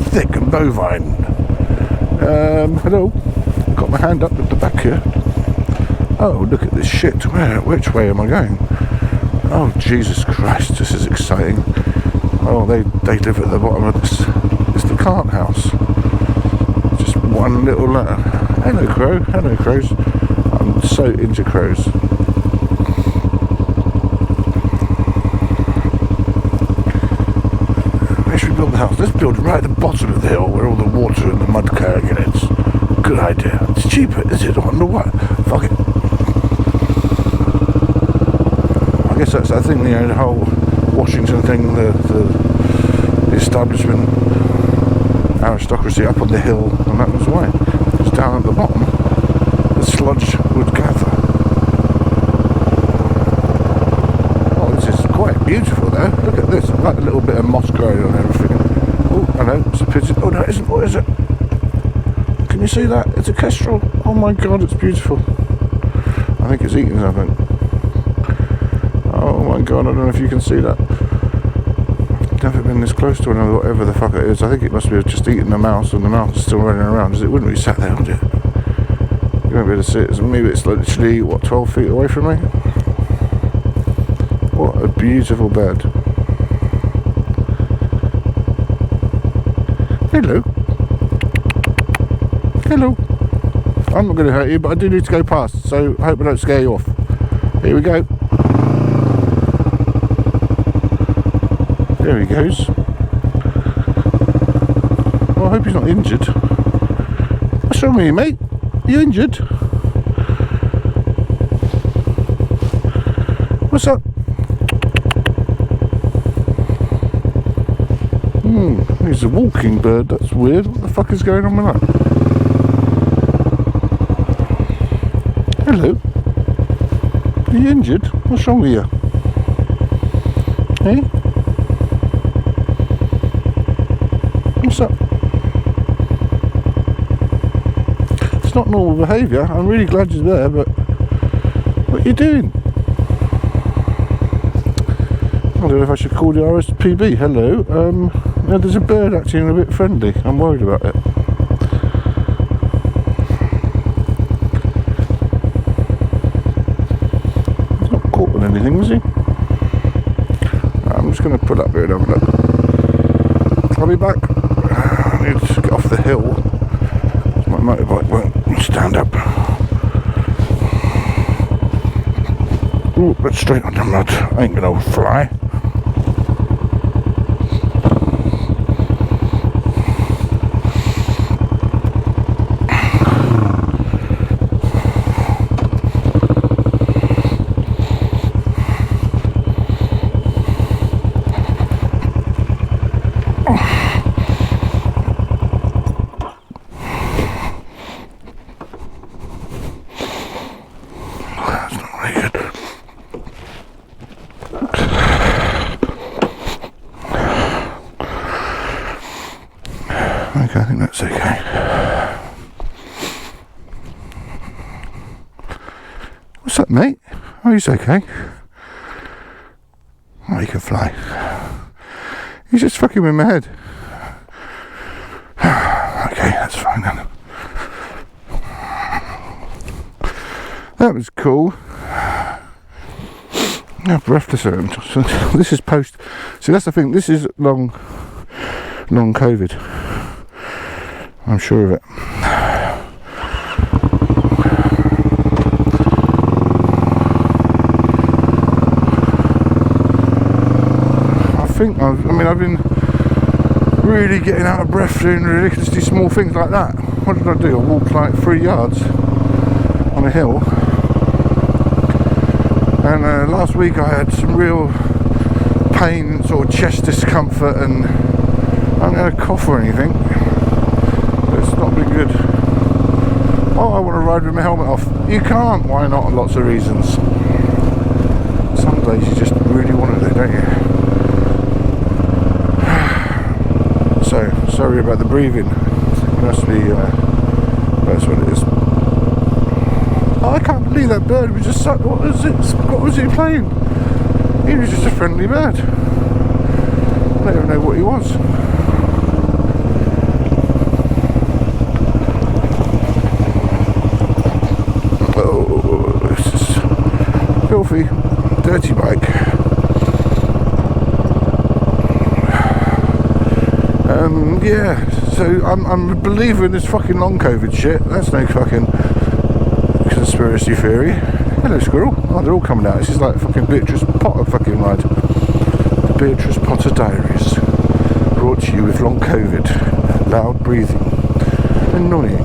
thick and bovine. Hello. Got my hand up at the back here. Oh, look at this shit. Which way am I going? Oh, Jesus Christ, this is exciting. Oh, they live at the bottom of this. It's the cart house. Just one little letter. Hello, crow. Hello, crows. I'm so into crows. Where should we build the house? Let's build it right at the bottom of the hill where all the water and the mud gets. Good idea. It's cheaper, is it? I wonder what. Fuck it. I guess that's, I think, the whole Washington thing, the establishment, aristocracy up on the hill, and that was why. Because down at the bottom, the sludge would gather. Oh, this is quite beautiful though. Look at this. Like a little bit of moss growing on everything. Oh, hello, it's a pigeon. Oh no, it isn't. What is it? Can you see that? It's a kestrel. Oh my god, it's beautiful. I think it's eating something. Oh my god, I don't know if you can see that. I've never been this close to another, whatever the fuck it is. I think it must be just eating a mouse, and the mouse is still running around, because it wouldn't be sat there, would it? You won't be able to see it. Maybe it's literally, what, 12 feet away from me? What a beautiful bird. Hello. Hello. I'm not going to hurt you, but I do need to go past, so I hope I don't scare you off. Here we go. There he goes. Well, I hope he's not injured. What's wrong with you, mate? You injured? What's up? He's a walking bird. That's weird. What the fuck is going on with that? Hello. Are you injured? What's wrong with you? Hey? What's up? It's not normal behaviour. I'm really glad you're there, but what are you doing? I don't know if I should call the RSPB. Hello. Yeah, there's a bird acting a bit friendly. I'm worried about it. He's not caught on anything, was he? I'm just going to pull up here and have a look. I'll be back. I need to get off the hill. My motorbike won't stand up. Ooh, but straight on the mud. Ain't gonna fly. Okay, I think that's okay. What's up, mate? Oh, he's okay. Oh, he can fly. He's just fucking with my head. Okay, that's fine then. That was cool. I'm breathless. This is post. See, that's the thing. This is long COVID. I'm sure of it. I've been really getting out of breath doing ridiculously small things like that. What did I do? I walked like 3 yards on a hill. And last week I had some real pain, sort of chest discomfort, and I haven't had a cough or anything. But it's not been good. Oh, I want to ride with my helmet off. You can't. Why not? Lots of reasons. Some days you just really want to do, don't you? So, sorry about the breathing. It must be, that's what it is. Oh, I can't believe that bird was just so, what was it playing? He was just a friendly bird. I don't even know what he was. dirty bike. Yeah, so I'm a believer in this fucking long COVID shit. That's no fucking conspiracy theory. Hello, squirrel. Oh, they're all coming out. This is like fucking Beatrice Potter fucking ride. The Beatrice Potter Diaries. Brought to you with long COVID, loud breathing, annoying,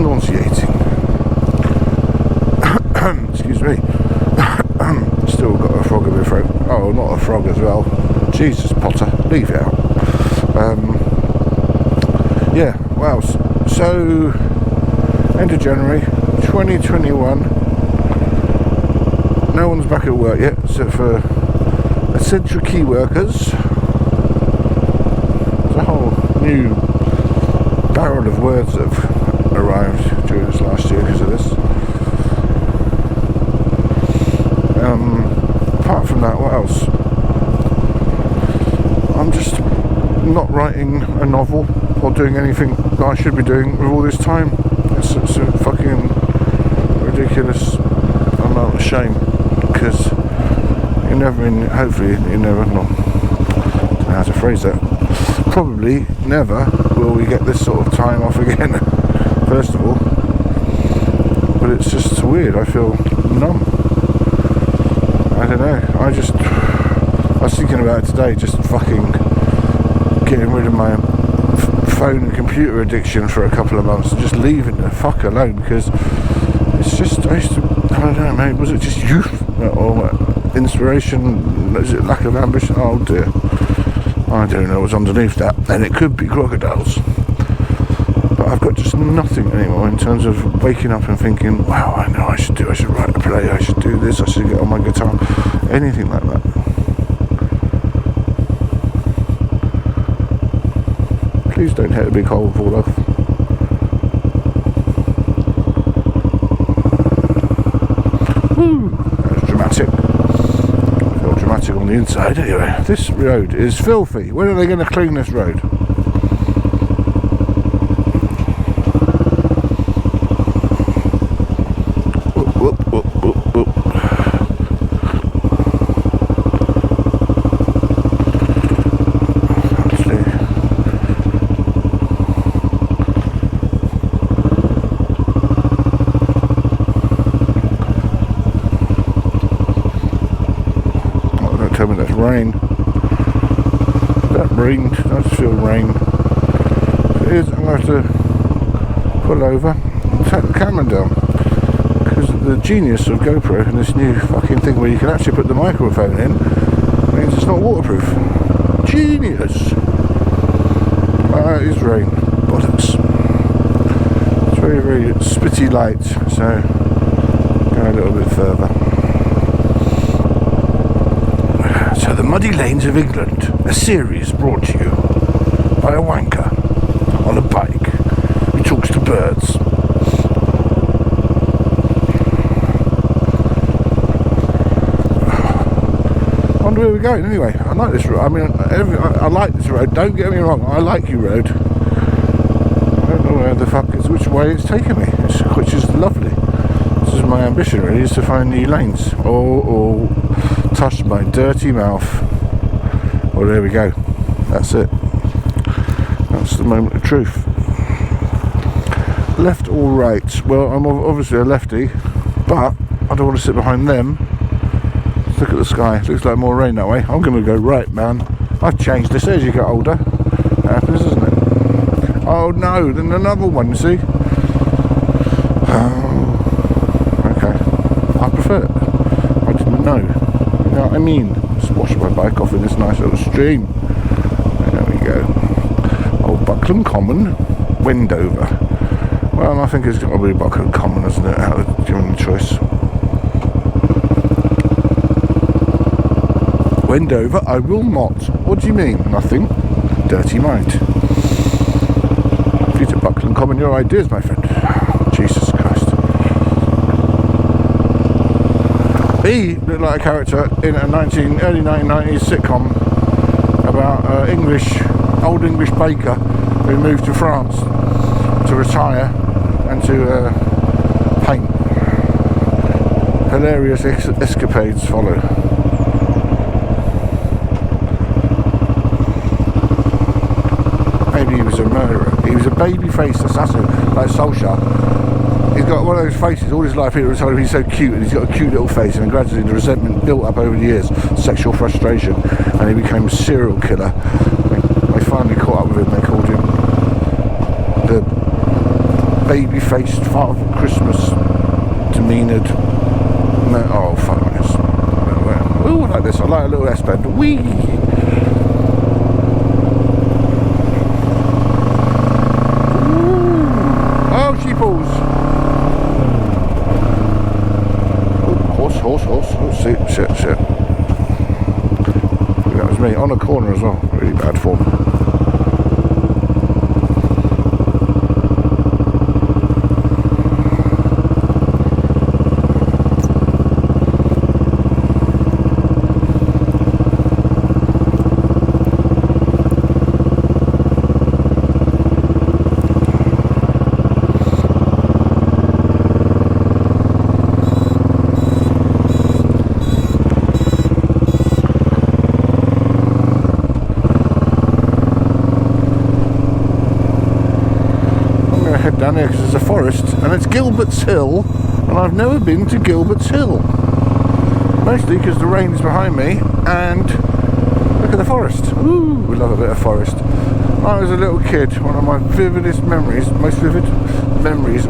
nauseating. Excuse me. Still got a frog in my throat. Oh, not a frog as well. Jesus, Potter, leave it out. Yeah, wow. So, end of January 2021. No one's back at work yet, except for essential key workers. There's a whole new barrel of words that have arrived during this last year because of this. Apart from that, what else? I'm just not writing a novel or doing anything that I should be doing with all this time. It's a fucking ridiculous amount of shame, because you never, hopefully you never, no, I don't know how to phrase that, probably never will we get this sort of time off again, first of all, but it's just weird. I feel numb. I don't know, I was thinking about it today, just fucking getting rid of my phone and computer addiction for a couple of months and just leaving the fuck alone, because it's just, I don't know, maybe was it just youth or inspiration? Is it lack of ambition? Oh dear, I don't know what's underneath that, and it could be crocodiles. But I've got just nothing anymore in terms of waking up and thinking, wow, I know I should write a play, I should do this, I should get on my guitar, anything like that. Please don't hit a big hole and fall off. Woo! That was dramatic. I feel dramatic on the inside anyway. This road is filthy. When are they going to clean this road? Whoop, whoop, whoop, whoop, whoop. Tell me that's rain. That rained. I just feel rain. If it is, I'm going to have to pull over and take the camera down, because the genius of GoPro and this new fucking thing where you can actually put the microphone in means it's not waterproof. Genius. It is rain. Bollocks. It's very, very spitty light, so go a little bit further. So, The Muddy Lanes of England, a series brought to you by a wanker on a bike who talks to birds. I wonder where we're going anyway. I like this road. I mean, I like this road. Don't get me wrong. I like you road. I don't know where the fuck it's, which way it's taking me, which is lovely. This is my ambition really, is to find new lanes. Or touch my dirty mouth. Well, there we go. That's it. That's the moment of truth. Left or right? Well, I'm obviously a lefty, but I don't want to sit behind them. Look at the sky. Looks like more rain that way. I'm going to go right, man. I've changed this as you get older. That happens, doesn't it? Oh no, then another one, you see? Okay. I prefer it. I didn't know. You know what I mean? Just wash my bike off in this nice little stream. There we go. Old Buckland Common, Wendover. Well, I think it's got to be Buckland Common, isn't it? Out of given the choice. Wendover, I will not. What do you mean? Nothing. Dirty mind. If you to Buckland Common, your ideas, my friend. Jesus Christ. He looked like a character in a early 1990s sitcom about old English baker who moved to France to retire and to paint. Hilarious escapades follow. he was a murderer. He was a baby-faced assassin, like Solskjaer. He's got one of those faces all his life. He was told he's so cute, and he's got a cute little face, and gradually the resentment built up over the years, sexual frustration, and he became a serial killer. They finally caught up with him. They called him the baby-faced Father Christmas demeanored. Oh, fuck this. Ooh, I like this. I like a little S-bend. Whee! Oh, sheeples! Horse. Shit. That was me on a corner as well. Really bad form. Head down here because there's a forest, and it's Gilbert's Hill, and I've never been to Gilbert's Hill, mostly because the rain is behind me and look at the forest. Ooh, we love a bit of forest. When I was a little kid, one of my most vivid memories